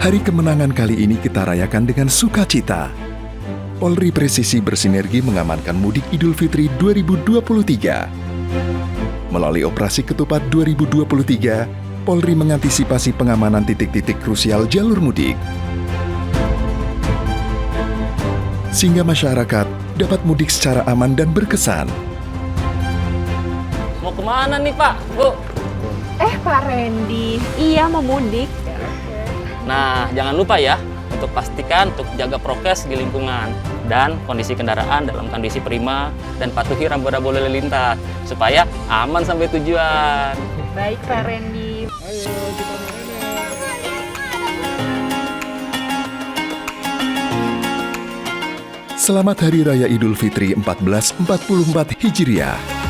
Hari kemenangan kali ini kita rayakan dengan sukacita. Polri Presisi bersinergi mengamankan Mudik Idul Fitri 2023. Melalui Operasi Ketupat 2023, Polri mengantisipasi pengamanan titik-titik krusial jalur mudik, sehingga masyarakat dapat mudik secara aman dan berkesan. Mau kemana nih Pak, Bu? Pak Randy, iya mau mudik. Nah, jangan lupa ya, untuk pastikan untuk jaga prokes di lingkungan dan kondisi kendaraan dalam kondisi prima dan patuhi rambu-rambu lalu lintas supaya aman sampai tujuan. Baik Pak Randy. Selamat Hari Raya Idul Fitri 1444 Hijriah.